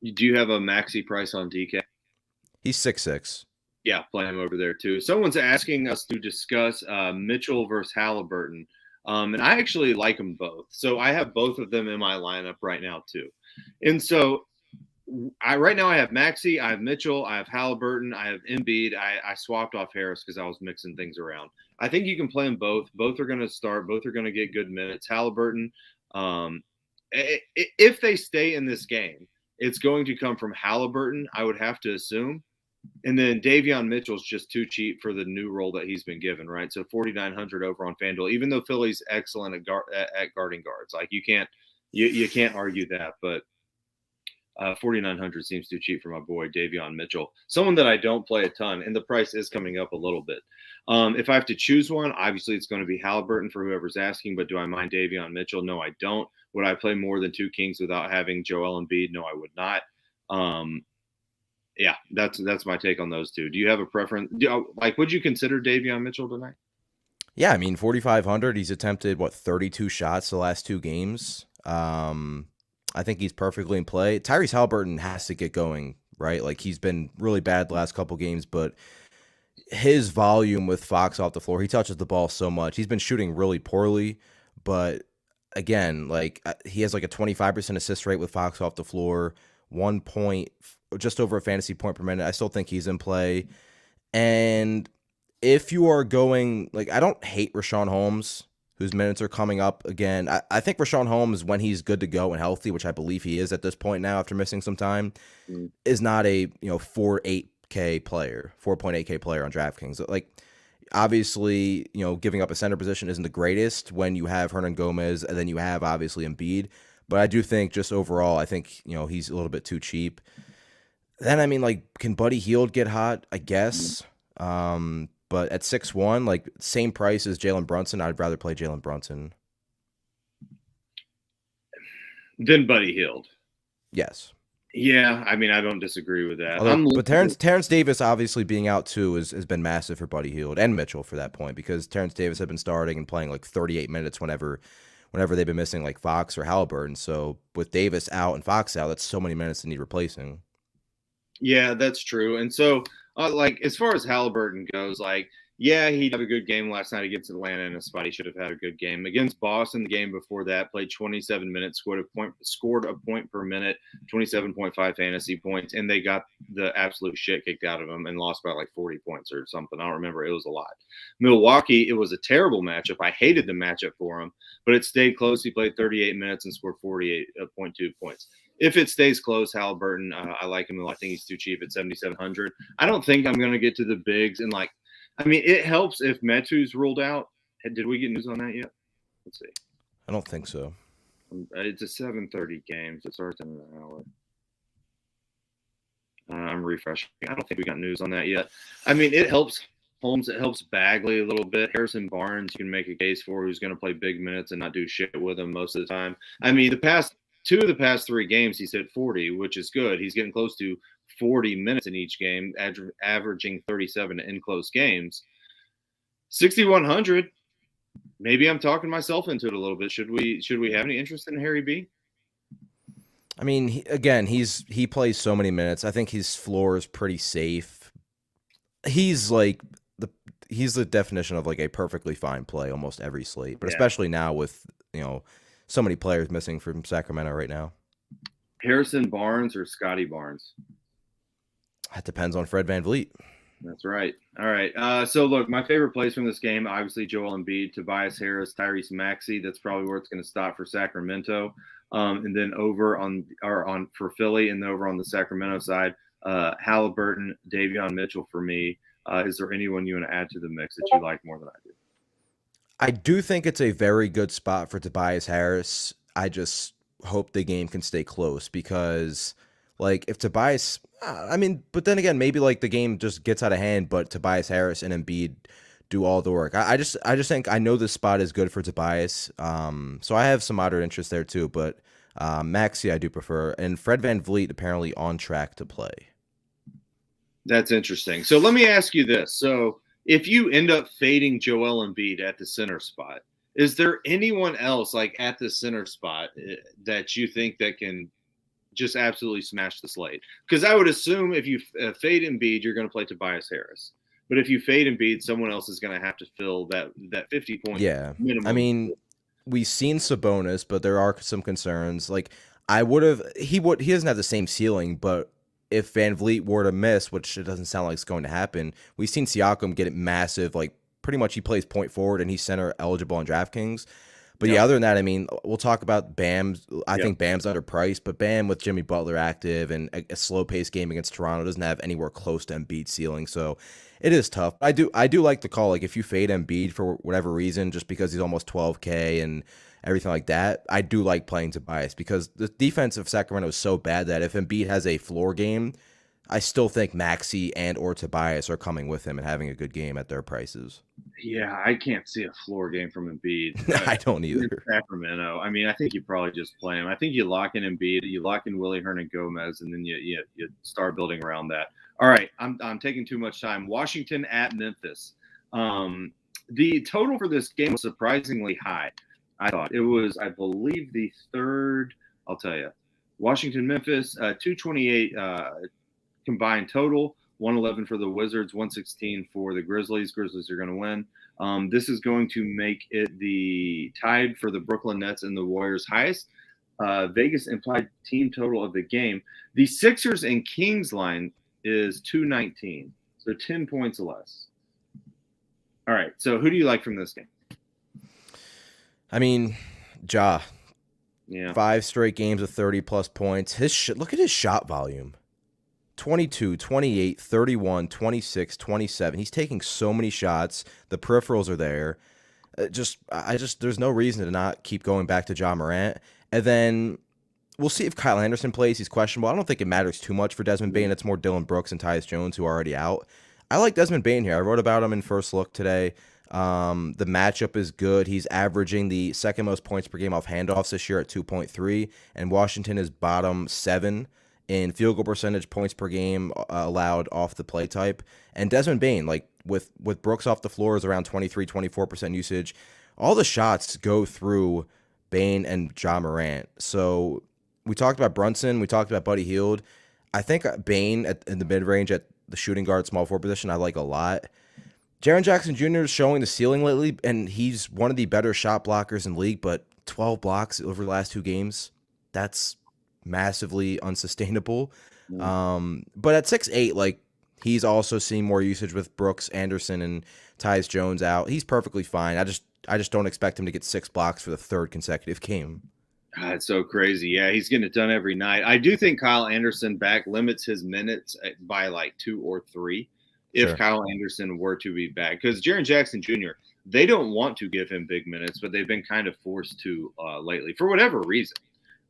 Do you have a Maxey price on DK? He's 6'6". Yeah, play him over there too. Someone's asking us to discuss Mitchell versus Halliburton. And I actually like them both. So I have both of them in my lineup right now too. And so right now I have Maxey, I have Mitchell, I have Halliburton, I have Embiid. I swapped off Harris because I was mixing things around. I think you can play them both. Both are going to start. Both are going to get good minutes. Halliburton, if they stay in this game, it's going to come from Halliburton, I would have to assume. And then Davion Mitchell's just too cheap for the new role that he's been given, right? So 4,900 over on FanDuel, even though Philly's excellent at guarding guards. Like you can't argue that, but 4,900 seems too cheap for my boy Davion Mitchell, someone that I don't play a ton, and the price is coming up a little bit. If I have to choose one, obviously it's going to be Halliburton for whoever's asking, but do I mind Davion Mitchell? No, I don't. Would I play more than 2 Kings without having Joel Embiid? No, I would not. Yeah, that's my take on those two. Do you have a preference? Would you consider Davion Mitchell tonight? Yeah, I mean, 4,500. He's attempted 32 shots the last 2 games. I think he's perfectly in play. Tyrese Halliburton has to get going, right? Like he's been really bad the last couple games, but his volume with Fox off the floor, he touches the ball so much. He's been shooting really poorly, but again, like he has like a 25% assist rate with Fox off the floor, 1 point, just over a fantasy point per minute. I still think he's in play. And if you are going, like, I don't hate Richaun Holmes, whose minutes are coming up again. I think Richaun Holmes, when he's good to go and healthy, which I believe he is at this point now after missing some time, is not a 4.8K player on DraftKings. Like, obviously, giving up a center position isn't the greatest when you have Hernan Gomez and then you have obviously Embiid. But I do think just overall, I think he's a little bit too cheap. Then I mean, like, can Buddy Hield get hot? I guess. But at 6'1", like same price as Jalen Brunson, I'd rather play Jalen Brunson than Buddy Hield. Yes. Yeah, I mean, I don't disagree with that. But Terrence Davis obviously being out too has been massive for Buddy Hield and Mitchell for that point, because Terrence Davis had been starting and playing like 38 minutes whenever whenever they've been missing like Fox or Halliburton. So with Davis out and Fox out, that's so many minutes to need replacing. Yeah, that's true. And so, like, as far as Halliburton goes, like, yeah, he had a good game last night against Atlanta in a spot. He should have had a good game against Boston. The game before that, played 27 minutes, scored a point per minute, 27.5 fantasy points, and they got the absolute shit kicked out of him and lost by like 40 points or something. I don't remember. It was a lot. Milwaukee, it was a terrible matchup. I hated the matchup for him, but it stayed close. He played 38 minutes and scored 48.2 points. If it stays close, Halliburton, I like him. I think he's too cheap at 7,700. I don't think I'm going to get to the bigs. And, like, I mean, it helps if Metu's ruled out. Did we get news on that yet? Let's see. I don't think so. It's a 7:30 game, so it starts in an hour. I'm refreshing. I don't think we got news on that yet. I mean, it helps Holmes. It helps Bagley a little bit. Harrison Barnes, you can make a case for, who's going to play big minutes and not do shit with him most of the time. I mean, two of the past 3 games, he's hit 40, which is good. He's getting close to 40 minutes in each game, averaging 37 in close games. 6,100. Maybe I'm talking myself into it a little bit. Should we have any interest in Harry B? I mean, he plays so many minutes. I think his floor is pretty safe. He's like he's the definition of like a perfectly fine play almost every slate, but especially now with, so many players missing from Sacramento right now. Harrison Barnes or Scotty Barnes? That depends on Fred VanVleet. That's right. All right. So, look, my favorite plays from this game, obviously Joel Embiid, Tobias Harris, Tyrese Maxey. That's probably where it's going to stop for Sacramento. And then over for Philly and over on the Sacramento side, Halliburton, Davion Mitchell for me. Is there anyone you want to add to the mix that you like more than I do? I do think it's a very good spot for Tobias Harris. I just hope the game can stay close because, like, if Tobias, but then again, maybe like the game just gets out of hand, but Tobias Harris and Embiid do all the work. I just think I know this spot is good for Tobias. So I have some moderate interest there too, but Maxey I do prefer, and Fred VanVleet apparently on track to play. That's interesting. So let me ask you this. So if you end up fading Joel Embiid at the center spot, is there anyone else like at the center spot that you think that can just absolutely smash the slate? Because I would assume if you fade Embiid, you're going to play Tobias Harris. But if you fade Embiid, someone else is going to have to fill that 50 point minimum. I mean, we've seen Sabonis, but there are some concerns. Like he doesn't have the same ceiling, but if VanVleet were to miss, which it doesn't sound like it's going to happen, we've seen Siakam get it massive. Like pretty much he plays point forward and he's center eligible on DraftKings. But yeah, other than that, I mean, we'll talk about Bam. I think Bam's underpriced, but Bam with Jimmy Butler active and a slow-paced game against Toronto doesn't have anywhere close to Embiid's ceiling, so it is tough. I do like the call. Like if you fade Embiid for whatever reason, just because he's almost 12K and everything like that, I do like playing Tobias because the defense of Sacramento is so bad that if Embiid has a floor game, I still think Maxey and or Tobias are coming with him and having a good game at their prices. Yeah, I can't see a floor game from Embiid. I don't either. Sacramento. I mean, I think you probably just play him. I think you lock in Embiid, you lock in Willie Hernangomez, and then you start building around that. All right, I'm taking too much time. Washington at Memphis. The total for this game was surprisingly high. I thought it was, I believe, the third. I'll tell you, Washington Memphis 228 combined total. 111 for the Wizards, 116 for the Grizzlies. Grizzlies are going to win. This is going to make it the tied for the Brooklyn Nets and the Warriors' highest Vegas implied team total of the game. The Sixers and Kings line is 219, so 10 points less. All right, so who do you like from this game? I mean, Ja. Yeah. 5 straight games of 30-plus points. Look at his shot volume. 22, 28, 31, 26, 27. He's taking so many shots. The peripherals are there. There's no reason to not keep going back to Ja Morant. And then we'll see if Kyle Anderson plays. He's questionable. I don't think it matters too much for Desmond Bain. It's more Dillon Brooks and Tyus Jones who are already out. I like Desmond Bain here. I wrote about him in First Look today. The matchup is good. He's averaging the second most points per game off handoffs this year at 2.3, and Washington is bottom 7 in field goal percentage, points per game allowed off the play type. And Desmond Bain, like with Brooks off the floor, is around 23, 24% usage. All the shots go through Bain, and Ja Morant. So we talked about Brunson. We talked about Buddy Hield. I think Bain in the mid-range at the shooting guard small forward position I like a lot. Jaren Jackson Jr. is showing the ceiling lately, and he's one of the better shot blockers in the league, but 12 blocks over the last 2 games, that's massively unsustainable. But at 6'8", like, he's also seeing more usage with Brooks, Anderson, and Tyus Jones out. He's perfectly fine. I just don't expect him to get 6 blocks for the 3rd consecutive game. It's so crazy. Yeah, he's getting it done every night. I do think Kyle Anderson back limits his minutes by like 2 or 3 if Sure. Kyle Anderson were to be back. Because Jaren Jackson Jr., they don't want to give him big minutes, but they've been kind of forced to lately for whatever reason.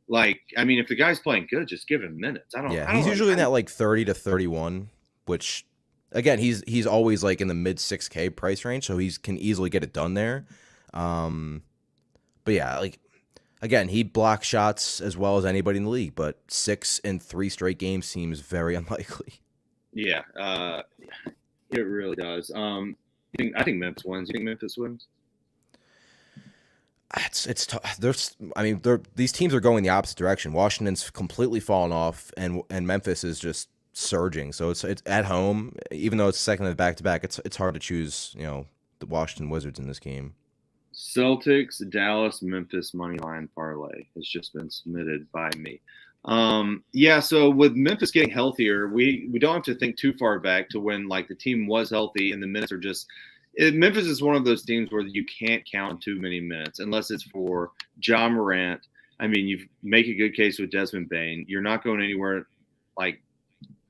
Like, I mean, if the guy's playing good, just give him minutes. He's usually in that like 30 to 31, which again, he's always like in the mid 6K price range, so he can easily get it done there. But yeah, like, again, he blocks shots as well as anybody in the league, but 6 in 3 straight games seems very unlikely. Yeah, it really does. I think Memphis wins. You think Memphis wins? It's tough. These teams are going the opposite direction. Washington's completely fallen off, and Memphis is just surging. So it's at home, even though it's second of back to back. It's hard to choose, the Washington Wizards in this game. Celtics, Dallas, Memphis money line parlay has just been submitted by me. So with Memphis getting healthier, we don't have to think too far back to when like the team was healthy and the minutes are just. Memphis is one of those teams where you can't count too many minutes unless it's for Ja Morant. I mean, you make a good case with Desmond Bain. You're not going anywhere. Like,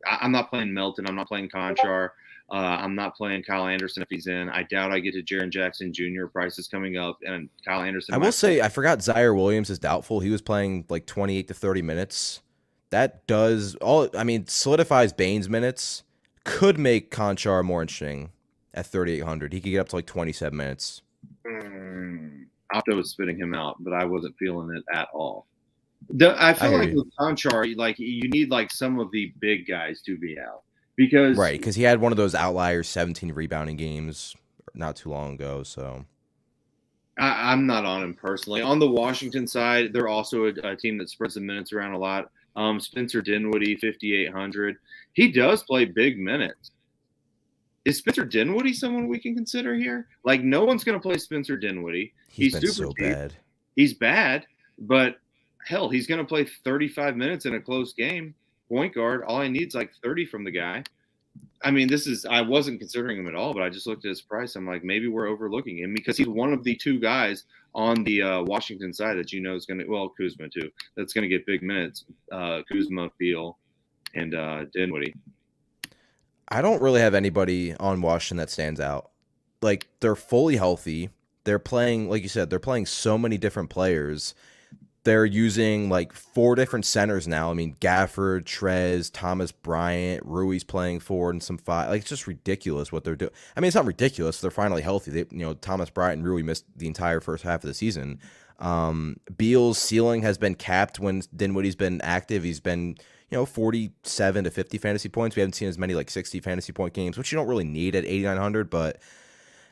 I'm not playing Melton. I'm not playing Conchar. I'm not playing Kyle Anderson if he's in. I doubt I get to Jaren Jackson Jr. Price is coming up, and Kyle Anderson. I will say I forgot Zaire Williams is doubtful. He was playing like 28 to 30 minutes. That solidifies Bain's minutes. Could make Conchar more interesting at 3,800. He could get up to like 27 minutes. Opto was spitting him out, but I wasn't feeling it at all. I feel like with Conchar, like you need like some of the big guys to be out. Because he had one of those outliers 17 rebounding games not too long ago. So I'm not on him personally. On the Washington side, they're also a team that spreads the minutes around a lot. Spencer Dinwiddie, 5,800. He does play big minutes. Is Spencer Dinwiddie someone we can consider here? Like, no one's going to play Spencer Dinwiddie. He's been super so cheap. bad. He's bad, but hell, he's going to play 35 minutes in a close game. Point guard, all I need is like 30 from the guy. I mean, I wasn't considering him at all, but I just looked at his price. I'm like, maybe we're overlooking him because he's one of the 2 guys on the Washington side that is going to, Kuzma too, that's going to get big minutes. Kuzma, Beal, and Dinwiddie. I don't really have anybody on Washington that stands out. Like, they're fully healthy. They're playing, like you said, they're playing so many different players. They're using like 4 different centers now. I mean, Gafford, Trez, Thomas Bryant, Rui's playing 4 and some 5. Like, it's just ridiculous what they're doing. I mean, it's not ridiculous. They're finally healthy. Thomas Bryant and Rui missed the entire first half of the season. Beal's ceiling has been capped when Dinwiddie's been active. He's been, 47 to 50 fantasy points. We haven't seen as many like 60 fantasy point games, which you don't really need at 8,900, but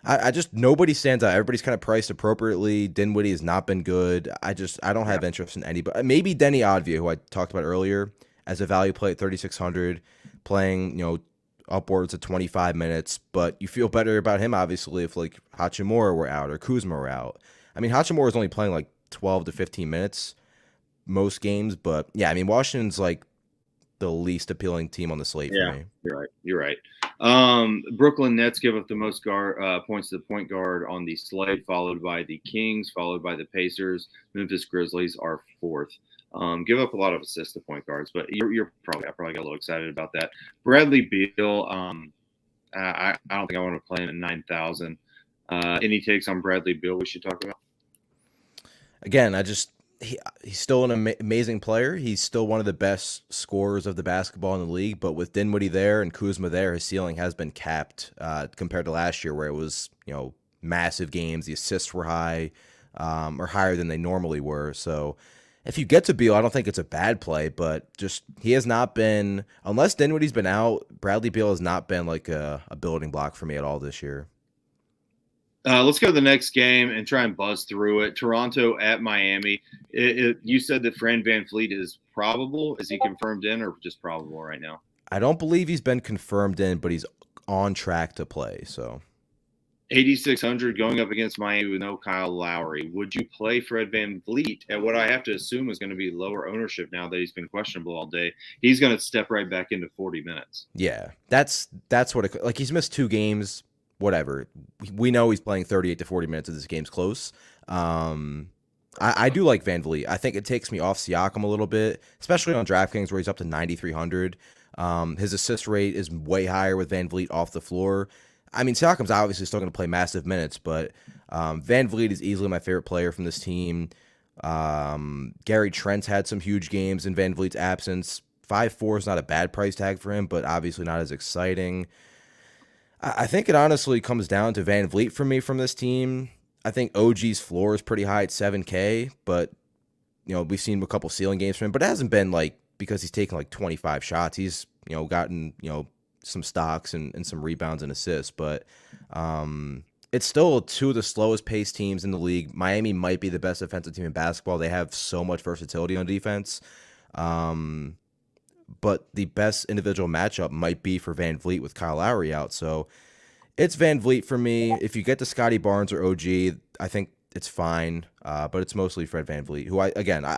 I just, nobody stands out. Everybody's kind of priced appropriately. Dinwiddie has not been good. I don't have interest in anybody. Maybe Denny Advia, who I talked about earlier, as a value play at 3,600, playing, upwards of 25 minutes. But you feel better about him, obviously, if like Hachimura were out or Kuzma were out. I mean, Hachimura is only playing like 12 to 15 minutes most games. But yeah, I mean, Washington's like the least appealing team on the slate for me. You're right. Brooklyn Nets give up the most points to the point guard on the slate, followed by the Kings, followed by the Pacers. Memphis Grizzlies are 4th. Give up a lot of assists to point guards, but I probably got a little excited about that. Bradley Beal, I don't think I want to play him at 9,000. Any takes on Bradley Beal we should talk about? Again, he's still an amazing player. He's still one of the best scorers of the basketball in the league. But with Dinwiddie there and Kuzma there, his ceiling has been capped compared to last year, where it was massive games. The assists were high, or higher than they normally were. So if you get to Beal, I don't think it's a bad play. But just he has not been, unless Dinwiddie's been out, Bradley Beal has not been like a building block for me at all this year. Let's go to the next game and try and buzz through it. Toronto at Miami. You said that Fran VanVleet is probable. Is he confirmed in or just probable right now? I don't believe he's been confirmed in, but he's on track to play. So 8,600 going up against Miami with no Kyle Lowry. Would you play Fred VanVleet at what I have to assume is going to be lower ownership now that he's been questionable all day? He's going to step right back into 40 minutes. Yeah, that's what it, like he's missed 2 games. Whatever. We know he's playing 38 to 40 minutes if this game's close. I do like VanVleet. I think it takes me off Siakam a little bit, especially on DraftKings where he's up to 9,300. His assist rate is way higher with VanVleet off the floor. I mean, Siakam's obviously still going to play massive minutes, but VanVleet is easily my favorite player from this team. Gary Trent's had some huge games in VanVleet's absence. 5.4 is not a bad price tag for him, but obviously not as exciting. I think it honestly comes down to VanVleet for me from this team. I think OG's floor is pretty high at 7K, but we've seen a couple ceiling games from him, but it hasn't been like because he's taken like 25 shots. He's gotten some stocks and some rebounds and assists, but it's still 2 of the slowest paced teams in the league. Miami might be the best defensive team in basketball. They have so much versatility on defense. But the best individual matchup might be for VanVleet with Kyle Lowry out. So it's VanVleet for me. If you get to Scotty Barnes or OG, I think it's fine. But it's mostly Fred VanVleet, who I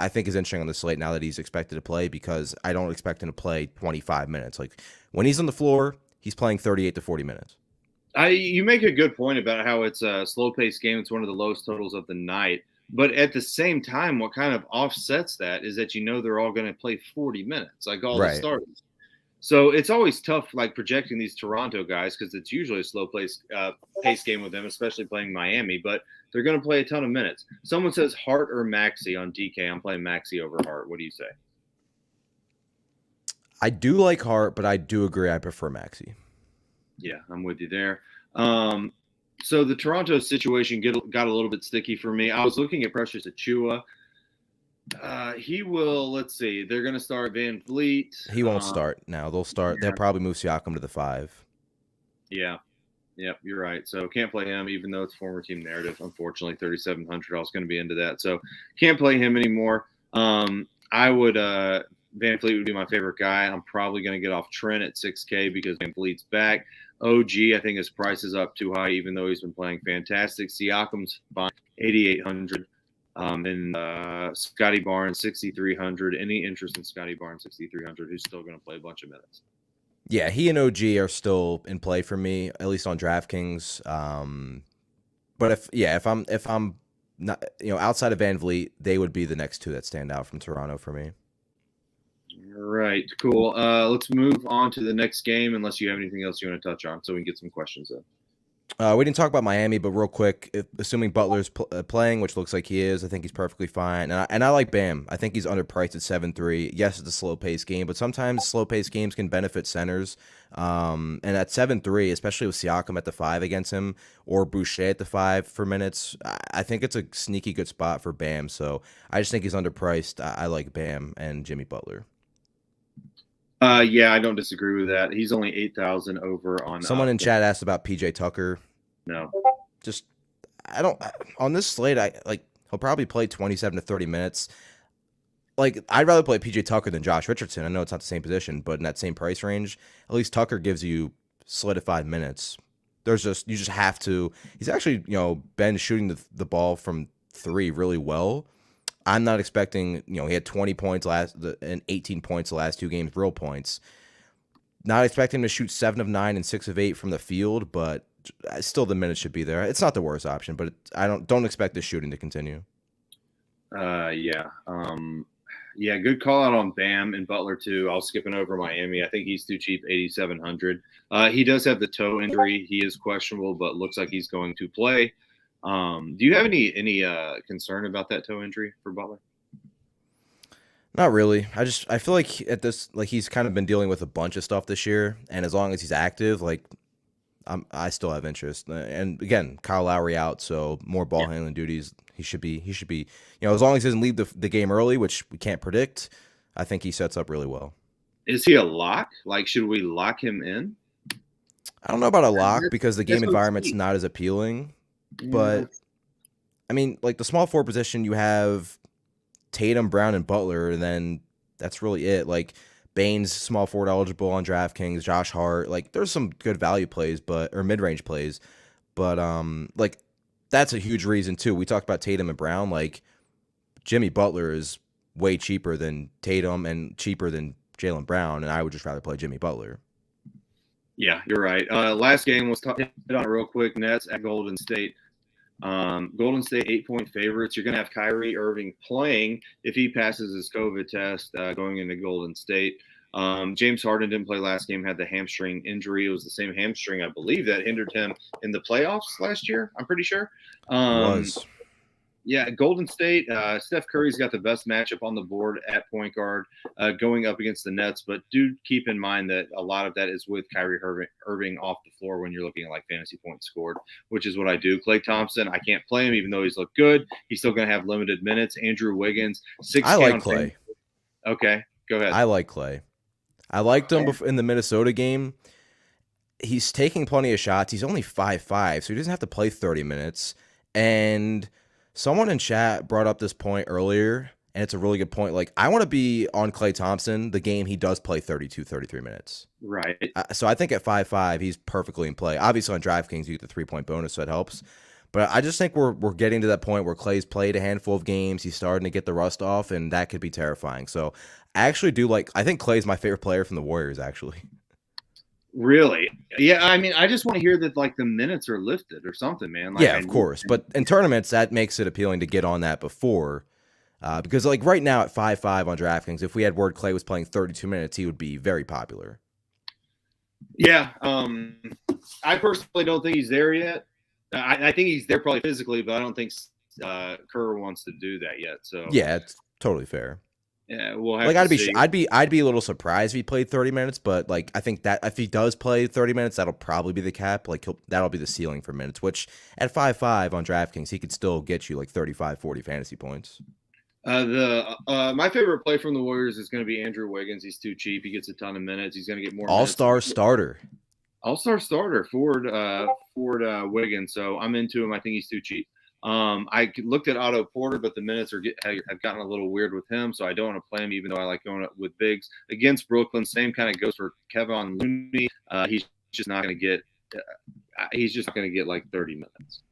think is interesting on the slate now that he's expected to play because I don't expect him to play 25 minutes. Like when he's on the floor, he's playing 38 to 40 minutes. You make a good point about how it's a slow-paced game. It's one of the lowest totals of the night. But at the same time, what kind of offsets that is that they're all going to play 40 minutes, like all the starters. So it's always tough, like projecting these Toronto guys because it's usually a slow-paced game with them, especially playing Miami. But they're going to play a ton of minutes. Someone says Hart or Maxey on DK. I'm playing Maxey over Hart. What do you say? I do like Hart, but I do agree I prefer Maxey. Yeah, I'm with you there. So the Toronto situation got a little bit sticky for me. I was looking at Precious Achiuwa. He will, let's see, they're going to start VanVleet. He won't start now. They'll start. Yeah. They'll probably move Siakam to the 5. Yeah. Yep, you're right. So can't play him, even though it's former team narrative. Unfortunately, 3,700. I was going to be into that. So can't play him anymore. I would VanVleet would be my favorite guy. I'm probably going to get off Trent at 6K because VanVleet's back. OG, I think his price is up too high, even though he's been playing fantastic. Siakam's fine, 8,800. And Scotty Barnes, 6,300. Any interest in Scotty Barnes, 6,300, who's still going to play a bunch of minutes? Yeah, he and OG are still in play for me, at least on DraftKings. But if I'm not, outside of VanVleet, they would be the next 2 that stand out from Toronto for me. All right, cool. Let's move on to the next game, unless you have anything else you want to touch on, so we can get some questions in. We didn't talk about Miami, but real quick, assuming Butler's playing, which looks like he is, I think he's perfectly fine. And I like Bam. I think he's underpriced at 7.3. Yes, it's a slow-paced game, but sometimes slow-paced games can benefit centers. And at 7.3, especially with Siakam at the 5 against him or Boucher at the 5 for minutes, I think it's a sneaky good spot for Bam. So I just think he's underpriced. I like Bam and Jimmy Butler. Yeah, I don't disagree with that. He's only 8,000 over on. Someone in chat asked about PJ Tucker. No, just I don't on this slate. He'll probably play 27 to 30 minutes. Like I'd rather play PJ Tucker than Josh Richardson. I know it's not the same position, but in that same price range, at least Tucker gives you solidified minutes. You just have to. He's actually been shooting the ball from 3 really well. I'm not expecting, he had 20 points and 18 points the last 2 games, real points. Not expecting him to shoot 7 of 9 and 6 of 8 from the field, but still the minutes should be there. It's not the worst option, but I don't expect the shooting to continue. Yeah. Yeah, good call out on Bam and Butler too. I was skipping over Miami. I think he's too cheap, 8,700. He does have the toe injury. He is questionable, but looks like he's going to play. Do you have any concern about that toe injury for Butler? Not really. I feel like he's kind of been dealing with a bunch of stuff this year, and as long as he's active, I still have interest. And again, Kyle Lowry out, so more ball handling duties. He should be. As long as he doesn't leave the game early, which we can't predict, I think he sets up really well. Is he a lock? Should we lock him in? I don't know about a lock because the game environment's not as appealing. Yeah. But I mean, like the small forward position, you have Tatum, Brown, and Butler, and then that's really it. Like Bain's small forward eligible on DraftKings, Josh Hart. Like there's some good value plays, or mid range plays, but like that's a huge reason too. We talked about Tatum and Brown. Like Jimmy Butler is way cheaper than Tatum and cheaper than Jaylen Brown, and I would just rather play Jimmy Butler. Yeah, you're right. Last game was hit on real quick. Nets at Golden State. Golden State 8-point favorites. You're going to have Kyrie Irving playing if he passes his COVID test going into Golden State. James Harden didn't play last game, had the hamstring injury. It was the same hamstring, I believe, that hindered him in the playoffs last year. I'm pretty sure. Was. Yeah, Golden State, Steph Curry's got the best matchup on the board at point guard going up against the Nets. But do keep in mind that a lot of that is with Kyrie Irving off the floor when you're looking at like fantasy points scored, which is what I do. Klay Thompson, I can't play him even though he's looked good. He's still going to have limited minutes. Andrew Wiggins, 6K I like on Klay. fantasy. Okay, go ahead. I like Klay. I liked him in the Minnesota game. He's taking plenty of shots. He's only 5'5", so he doesn't have to play 30 minutes. And someone in chat brought up this point earlier, and it's a really good point. Like, I want to be on Klay Thompson the game he does play 32, 33 minutes. Right. So I think at 5'5", he's perfectly in play. Obviously, on DraftKings, you get the 3-point bonus, so it helps. But I just think we're getting to that point where Klay's played a handful of games. He's starting to get the rust off, and that could be terrifying. So I actually do I think Klay's my favorite player from the Warriors, actually. Really? Yeah, I mean, I just want to hear that like the minutes are lifted or something, man. Like, yeah, of course. But in tournaments, that makes it appealing to get on that before. Because like right now at 5'5" on DraftKings, if we had word Klay was playing 32 minutes, he would be very popular. Yeah. I personally don't think he's there yet. I think he's there probably physically, but I don't think Kerr wants to do that yet. So yeah, it's totally fair. Yeah, we'll have like to see. I'd be a little surprised if he played 30 minutes, but like I think that if he does play 30 minutes, that'll probably be the cap. Like that'll be the ceiling for minutes, which at 5'5" on DraftKings, he could still get you like 35, 40 fantasy points. My favorite play from the Warriors is going to be Andrew Wiggins. He's too cheap. He gets a ton of minutes. He's going to get more All-star starter. All-star starter, Ford Wiggins. So I'm into him. I think he's too cheap. I looked at Otto Porter, but the minutes have gotten a little weird with him, so I don't want to play him, even though I like going up with bigs against Brooklyn. Same kind of goes for Kevon Looney. He's just not going to get. He's just going to get like 30 minutes.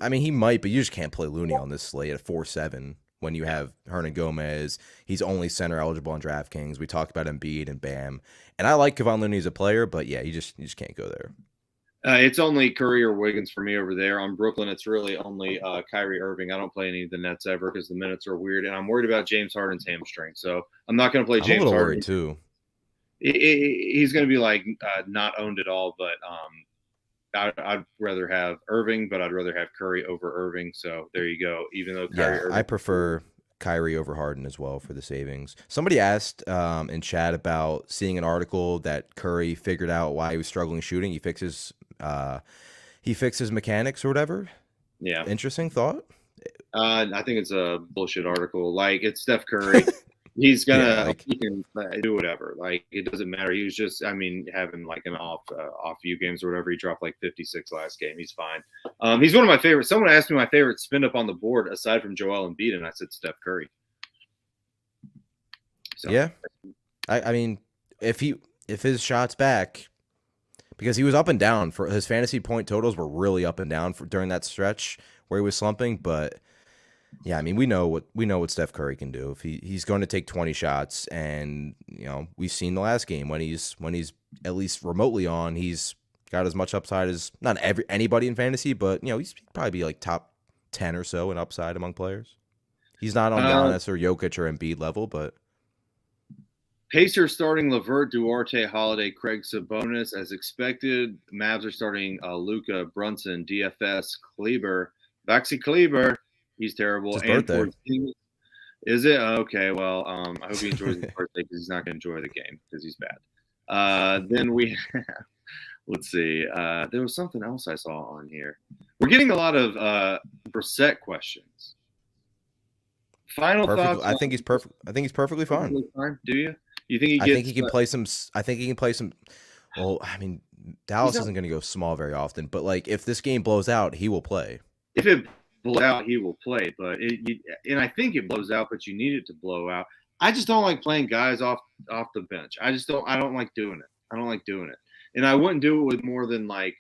I mean, he might, but you just can't play Looney on this slate at 4-7 when you have Hernan Gomez. He's only center eligible on DraftKings. We talked about Embiid and Bam, and I like Kevon Looney as a player, but yeah, you just can't go there. It's only Curry or Wiggins for me over there. On Brooklyn, it's really only Kyrie Irving. I don't play any of the Nets ever because the minutes are weird, and I'm worried about James Harden's hamstring. So I'm not going to play James I'm a little Harden. worried too. He's going to be like not owned at all, but I'd rather have Irving, but I'd rather have Curry over Irving. So there you go. Even though Irving, I prefer Kyrie over Harden as well for the savings. Somebody asked in chat about seeing an article that Curry figured out why he was struggling shooting. He fixes mechanics or whatever. Yeah. Interesting thought. I think it's a bullshit article. Like, it's Steph Curry. He's gonna he can do whatever. Like, it doesn't matter. He was just, having like an off few games or whatever. He dropped like 56 last game. He's fine. He's one of my favorites. Someone asked me my favorite spin up on the board aside from Joel Embiid, and I said Steph Curry. So. Yeah, I mean, if his shot's back, because he was up and down for his fantasy point totals were really up and down during that stretch where he was slumping, but. Yeah, I mean, we know what Steph Curry can do. If he's going to take 20 shots, and we've seen the last game when he's at least remotely on, he's got as much upside as not anybody in fantasy, but he's probably be like top 10 or so in upside among players. He's not on Giannis or Jokic or Embiid level, but Pacers starting LeVert, Duarte, Holiday, Craig Sabonis as expected. Mavs are starting Luka, Brunson, DFS, Kleber, Maxi Kleber. He's terrible. It's his birthday. Is it? Okay, well, I hope he enjoys his birthday because he's not going to enjoy the game because he's bad. Then we have, let's see. There was something else I saw on here. We're getting a lot of Brissett questions. Final thoughts? I think he's perfect. I think he's perfectly fine. Do you? You think he gets? I think he can play some. I think he can play some. Well, I mean, Dallas isn't going to go small very often, but like if this game blows out, he will play. If it blows out, he will play. But and I think it blows out, but you need it to blow out. I just don't like playing guys off the bench. I don't like doing it. I don't like doing it. And I wouldn't do it with more than like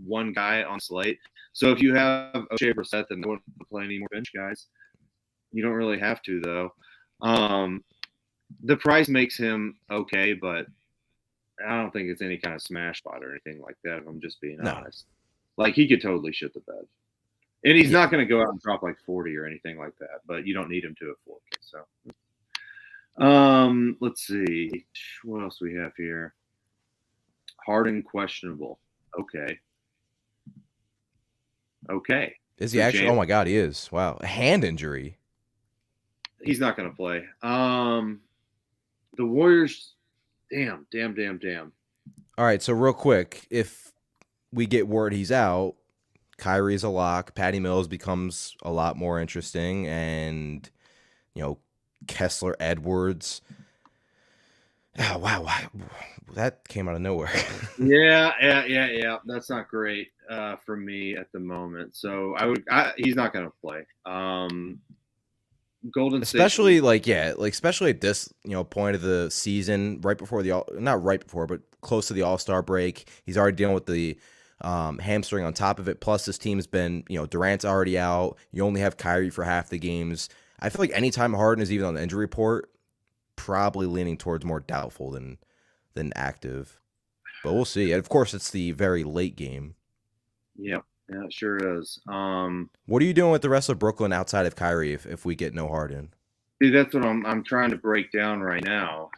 one guy on slate. So if you have O'Shea Brissett, then don't play any more bench guys. You don't really have to, though. The price makes him okay, but I don't think it's any kind of smash spot or anything like that, if I'm just being honest. Like, he could totally shit the bed. And he's not going to go out and drop like 40 or anything like that, but you don't need him to at 4K. So, let's see. What else we have here? Harden questionable. Okay. Is he actually? Oh my God, he is. Wow, a hand injury. He's not going to play. The Warriors. Damn. All right, so real quick, if we get word he's out, Kyrie's a lock. Patty Mills becomes a lot more interesting, and Kessler Edwards. Oh wow, that came out of nowhere. Yeah. That's not great for me at the moment. So he's not going to play. Golden State, especially especially at this point of the season, right before not right before, but close to the All-Star break. He's already dealing with the hamstring on top of it. Plus, this team's been Durant's already out. You only have Kyrie for half the games. I feel like anytime Harden is even on the injury report, probably leaning towards more doubtful than active. But we'll see. And of course, it's the very late game. Yep. Yeah, it sure is. What are you doing with the rest of Brooklyn outside of Kyrie if we get no Harden? See, that's what I'm trying to break down right now.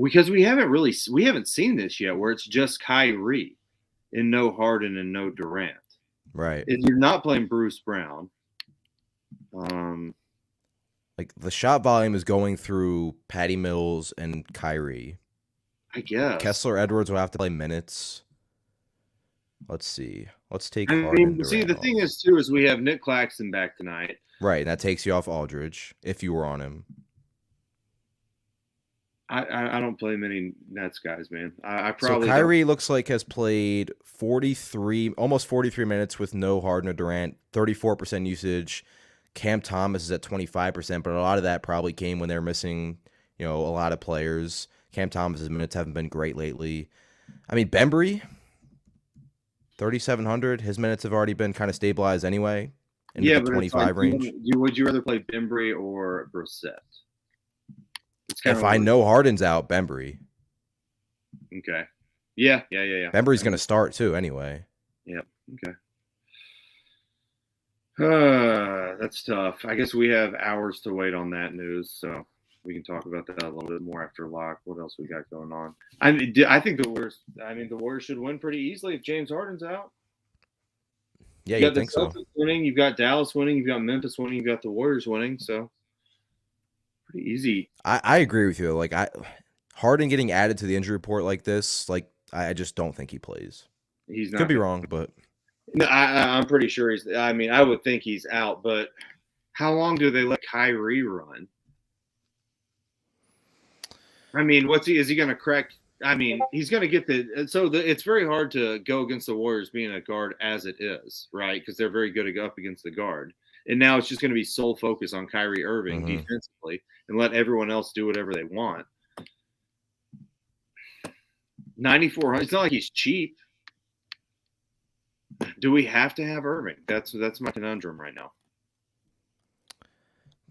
Because we haven't seen this yet, where it's just Kyrie and no Harden and no Durant. Right. And you're not playing Bruce Brown. Like the shot volume is going through Patty Mills and Kyrie. I guess Kessler Edwards will have to play minutes. Let's see. Let's take Harden. See, the thing is, too, is we have Nick Claxton back tonight. Right, and that takes you off Aldridge if you were on him. I don't play many Nets guys, man. I probably so Kyrie looks like has played almost 43 minutes with no Harden or Durant, 34% usage. Cam Thomas is at 25%, but a lot of that probably came when they were missing, a lot of players. Cam Thomas's minutes haven't been great lately. I mean, Bembry, 3,700. His minutes have already been kind of stabilized anyway. In the 25 range. Would you rather play Bembry or Brissett? If I know Harden's out, Bembry. Okay. Yeah. Bembry's going to start too anyway. Yep. Okay. That's tough. I guess we have hours to wait on that news, so we can talk about that a little bit more after lock. What else we got going on? I think the Warriors should win pretty easily if James Harden's out. Yeah, you think so? Winning, you've got Dallas winning, you've got Memphis winning, you've got the Warriors winning, so pretty easy. I agree with you. Like Harden getting added to the injury report like this, like I just don't think he plays. He's not. Could be wrong, but no, I'm pretty sure he's. I mean, I would think he's out, but how long do they let Kyrie run? I mean, is he going to crack? I mean, he's going to get it's very hard to go against the Warriors being a guard as it is, right? Because they're very good to go up against the guard. And now it's just going to be sole focus on Kyrie Irving defensively and let everyone else do whatever they want. 9,400. It's not like he's cheap. Do we have to have Irving? That's my conundrum right now.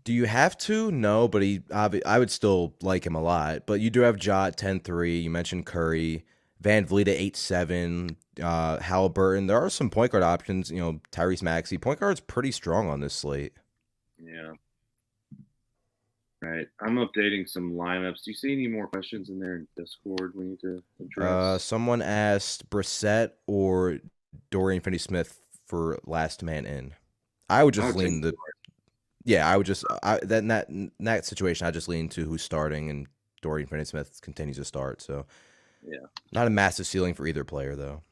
Do you have to? No, but I would still like him a lot. But you do have Ja at 10-3. You mentioned Curry. Van Vliet at 8-7. Halliburton. There are some point guard options. Tyrese Maxey. Point guard's pretty strong on this slate. Yeah. Right. I'm updating some lineups. Do you see any more questions in there in Discord we need to address? Someone asked Brissett or Dorian Finney-Smith for last man in. I would just lean the... Yeah, I would just in that situation I just lean to who's starting, and Dorian Finney-Smith continues to start. So, yeah, not a massive ceiling for either player though.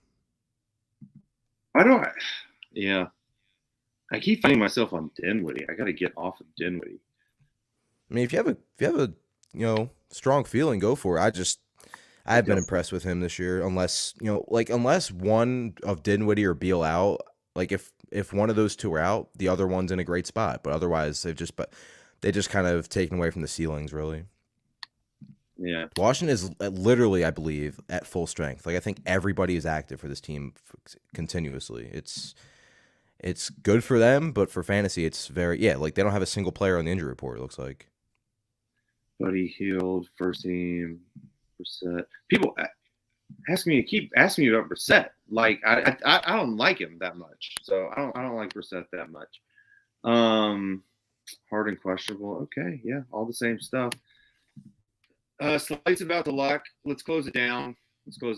Yeah, I keep finding myself on Dinwiddie. I got to get off of Dinwiddie. I mean, if you have a strong feeling, go for it. I've been impressed with him this year, unless unless one of Dinwiddie or Beal out, like if one of those two are out, the other one's in a great spot. But otherwise, they just kind of taken away from the ceilings, really. Yeah. Washington is literally, I believe, at full strength. Like I think everybody is active for this team continuously. It's good for them, but for fantasy, it's like they don't have a single player on the injury report. It looks like. Buddy Hield, first team, Brissett. People keep asking me about Brissett. Like I don't like him that much, so I don't like Brissett that much. Harden questionable. Okay, yeah, all the same stuff. Slate's about to lock. Let's close it down. There's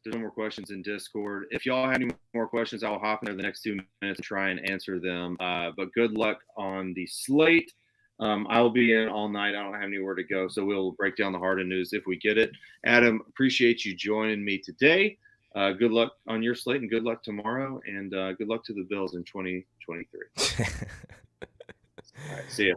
no more questions in Discord. If y'all have any more questions, I'll hop in there the next 2 minutes and try and answer them. But good luck on the slate. I'll be in all night. I don't have anywhere to go, so we'll break down the Harden news if we get it. Adam, appreciate you joining me today. Good luck on your slate and good luck tomorrow, and good luck to the Bills in 2023. All right, see ya.